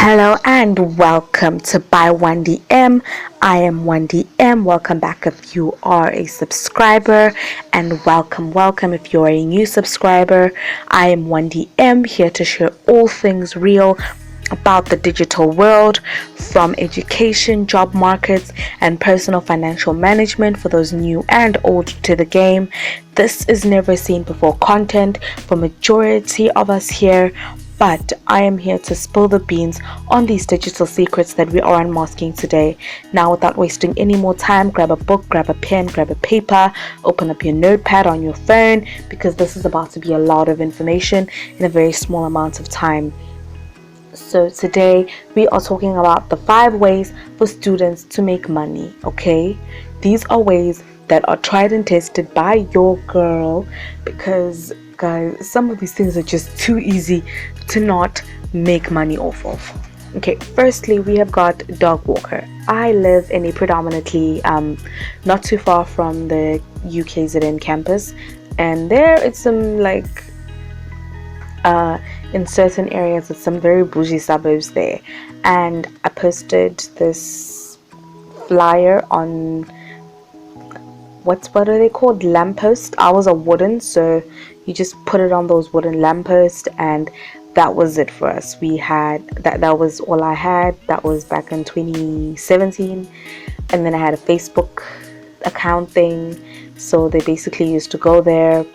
Hello and welcome to WandyM. I am WandyM. Welcome back if you are a subscriber, and welcome if you are a new subscriber. I am WandyM, here to share all things real about the digital world, from education, job markets, and personal financial management for those new and old to the game. This is never seen before content for majority of us here, but I am here to spill the beans on these digital secrets that we are unmasking today. Now, without wasting any more time, grab a book, grab a pen, grab a paper, open up your notepad on your phone, because this is about to be a lot of information in a very small amount of time. So today we are talking about the 5 ways for students to make money. Okay, these are ways that are tried and tested by your girl, because guys, some of these things are just too easy to not make money off of. Okay, firstly, we have got dog walker. I live in a predominantly not too far from the UKZN campus, and there it's some in certain areas, it's some very bougie suburbs there, and I posted this flyer on what are they called, lamppost. Ours are wooden, so you just put it on those wooden lampposts, and that was it for us. We had that was all I had. That was back in 2017, and then I had a Facebook account thing, so they basically used to go there,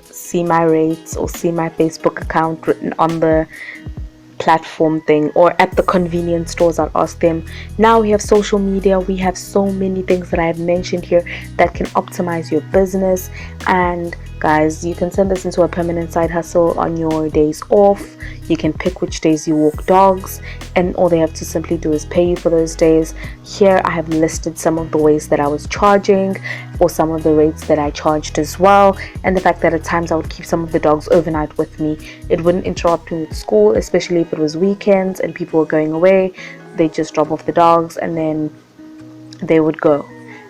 see my rates, or see my Facebook account written on the platform thing, or at the convenience stores. I'll ask them. Now we have social media, we have so many things that I have mentioned here that can optimize your business. And guys, you can turn this into a permanent side hustle on your days off. You can pick which days you walk dogs, and all they have to simply do is pay you for those days. Here I have listed some of the ways that I was charging, or some of the rates that I charged as well, and the fact that at times I would keep some of the dogs overnight with me. It wouldn't interrupt me with school, especially if it was weekends and people were going away. They just drop off the dogs and then they would go.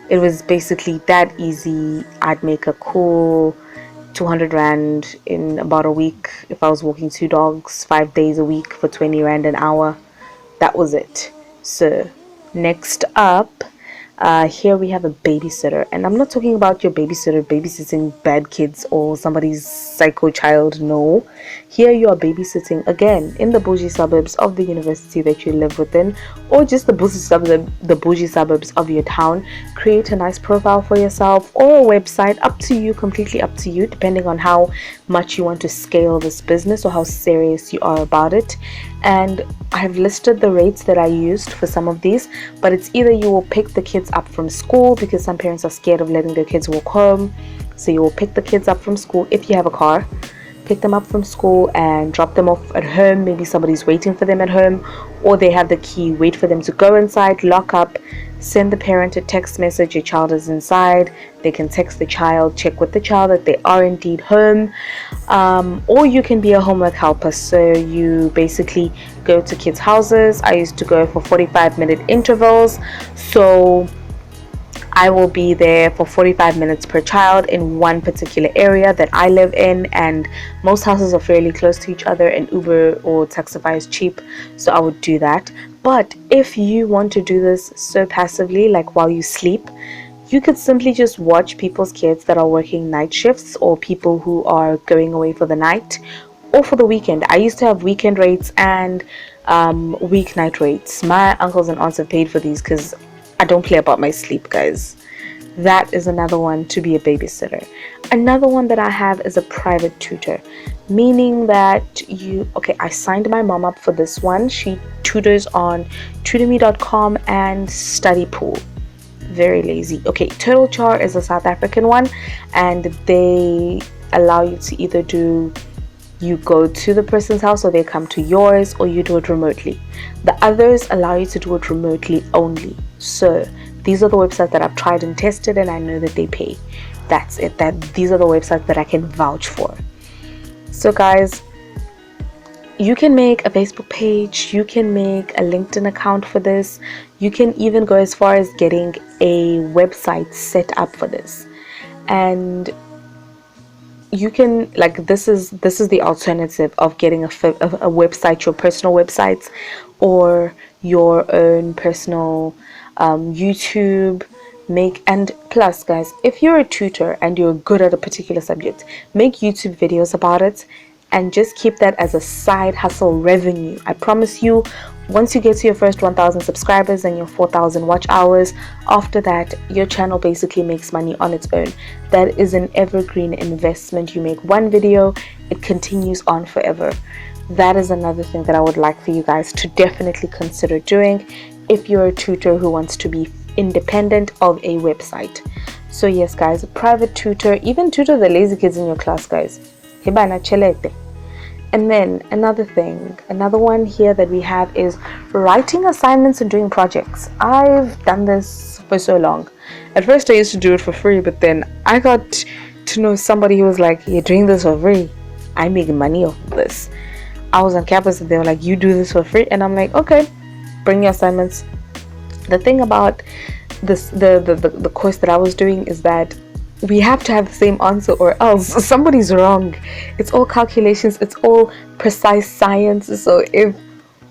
It was basically that easy. I'd make a cool 200 rand in about a week if I was walking 2 dogs 5 days a week for 20 rand an hour. That was it. So next up, here we have a babysitter, and I'm not talking about your babysitter babysitting bad kids or somebody's psycho child. No, here you are babysitting again in the bougie suburbs of the university that you live within, or just the bougie suburbs of your town. Create a nice profile for yourself, or a website, up to you, completely up to you, depending on how much you want to scale this business or how serious you are about it. And I have listed the rates that I used for some of these, but it's either you will pick the kids up from school, because some parents are scared of letting their kids walk home, so you will pick the kids up from school. If you have a car, pick them up from school and drop them off at home. Maybe somebody's waiting for them at home, or they have the key. Wait for them to go inside, lock up, send the parent a text message, your child is inside. They can text the child, check with the child that they are indeed home. Or you can be a homework helper, so you basically go to kids' houses. I used to go for 45-minute intervals, so I will be there for 45 minutes per child in one particular area that I live in, and most houses are fairly close to each other, and Uber or Taxify is cheap, so I would do that. But if you want to do this so passively, like while you sleep, you could simply just watch people's kids that are working night shifts, or people who are going away for the night or for the weekend. I used to have weekend rates and weeknight rates. My uncles and aunts have paid for these because I don't play about my sleep, guys. That is another one, to be a babysitter. Another one that I have is a private tutor, meaning that I signed my mom up for this one. She tutors on tutorme.com and study pool. Very lazy. Okay, Turtle Char is a South African one, and they allow you to either you go to the person's house, or they come to yours, or you do it remotely. The others allow you to do it remotely only. So these are the websites that I've tried and tested, and I know that they pay. That's it. These are the websites that I can vouch for. So guys, you can make a Facebook page, you can make a LinkedIn account for this, you can even go as far as getting a website set up for this. And you can, like, this is the alternative of getting a website, your personal website, or your own personal YouTube. And plus, guys, if you're a tutor and you're good at a particular subject, make YouTube videos about it and just keep that as a side hustle revenue. I promise you, once you get to your first 1,000 subscribers and your 4,000 watch hours, after that your channel basically makes money on its own. That is an evergreen investment. You make one video, it continues on forever. That is another thing that I would like for you guys to definitely consider doing if you're a tutor who wants to be independent of a website. So yes, guys, private tutor, even tutor the lazy kids in your class, guys. Hibana chelete. And then another one here that we have is writing assignments and doing projects. I've done this for so long. At first I used to do it for free, but then I got to know somebody who was like, you're doing this for free, I make money off of this. I was on campus and they were like, you do this for free? And I'm like, okay, bring your assignments. The thing about this, the course that I was doing, is that we have to have the same answer or else somebody's wrong. It's all calculations, it's all precise science. So if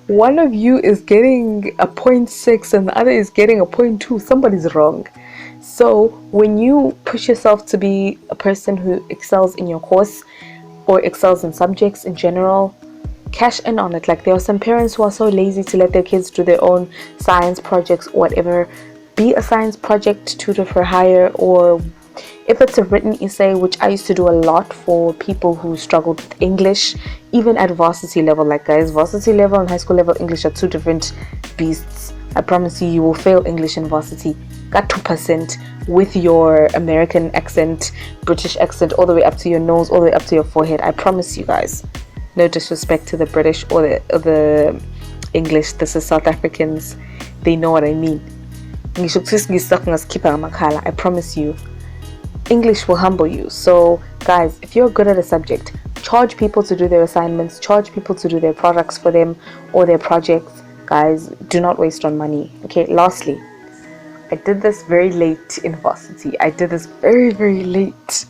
one of you is getting a 0.6 and the other is getting a 0.2, somebody's wrong. So when you push yourself to be a person who excels in your course or excels in subjects in general, cash in on it. Like, there are some parents who are so lazy to let their kids do their own science projects or whatever. Be a science project tutor for hire, or if it's a written essay, which I used to do a lot for people who struggled with English, even at varsity level. Like, guys, varsity level and high school level English are two different beasts. I promise you, you will fail English in varsity. Got 2% with your American accent, British accent, all the way up to your nose, all the way up to your forehead. I promise you guys. No disrespect to the British or the English. This is South Africans. They know what I mean. I promise you, English will humble you. So guys, if you're good at a subject, charge people to do their assignments, charge people to do their products for them or their projects. Guys, do not waste on money. Okay, lastly, I did this very late in varsity. I did this very, very late.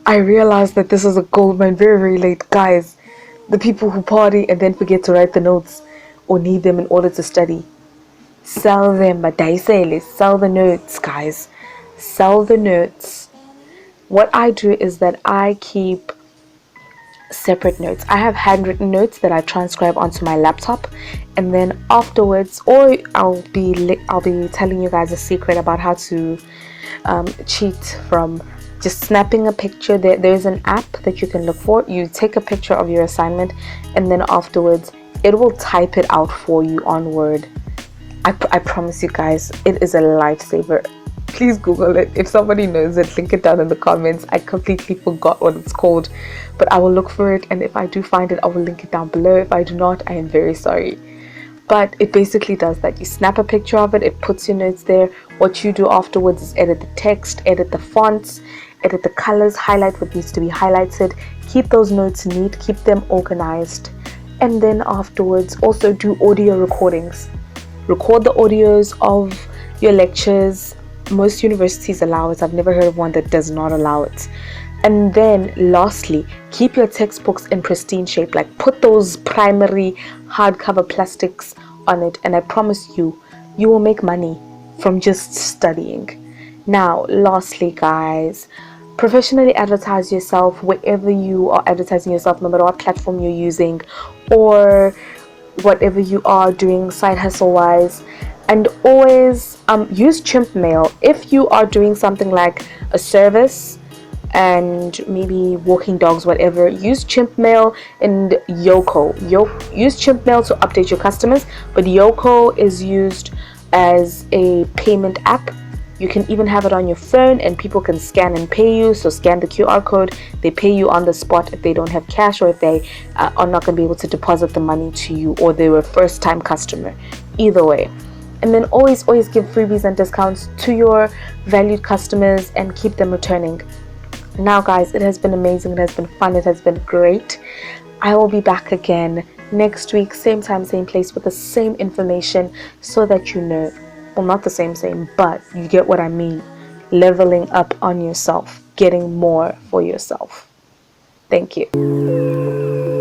I realized that this is a gold mine very, very late. Guys, the people who party and then forget to write the notes or need them in order to study, sell them. But sell the notes, guys. Sell the notes. What I do is that I keep separate notes. I have handwritten notes that I transcribe onto my laptop, and then afterwards, or I'll be telling you guys a secret about how to cheat from just snapping a picture. There's an app that you can look for. You take a picture of your assignment, and then afterwards it will type it out for you on Word. I promise you guys, it is a lifesaver. Please Google it. If somebody knows it, link it down in the comments. I completely forgot what it's called, but I will look for it, and if I do find it, I will link it down below. If I do not, I am very sorry. But it basically does that. You snap a picture of it, it puts your notes there. What you do afterwards is edit the text, edit the fonts, edit the colors, highlight what needs to be highlighted, keep those notes neat, keep them organized, and then afterwards also do audio recordings. Record the audios of your lectures. Most universities allow it. I've never heard of one that does not allow it. And then lastly, keep your textbooks in pristine shape. Like, put those primary hardcover plastics on it, and I promise you, you will make money from just studying. Now lastly, guys, professionally advertise yourself wherever you are advertising yourself, no matter what platform you're using or whatever you are doing side hustle wise. And always use chimp mail. If you are doing something like a service and maybe walking dogs, whatever, use chimp mail and Yoko. Use chimp mail to update your customers, but Yoko is used as a payment app. You can even have it on your phone and people can scan and pay you. So scan the QR code, they pay you on the spot if they don't have cash, or if they are not going to be able to deposit the money to you, or they were a first time customer. Either way. And then always give freebies and discounts to your valued customers and keep them returning. Now guys, it has been amazing, it has been fun, it has been great. I will be back again next week, same time, same place, with the same information, so that you know, well, not the same, but you get what I mean. Leveling up on yourself, getting more for yourself. Thank you.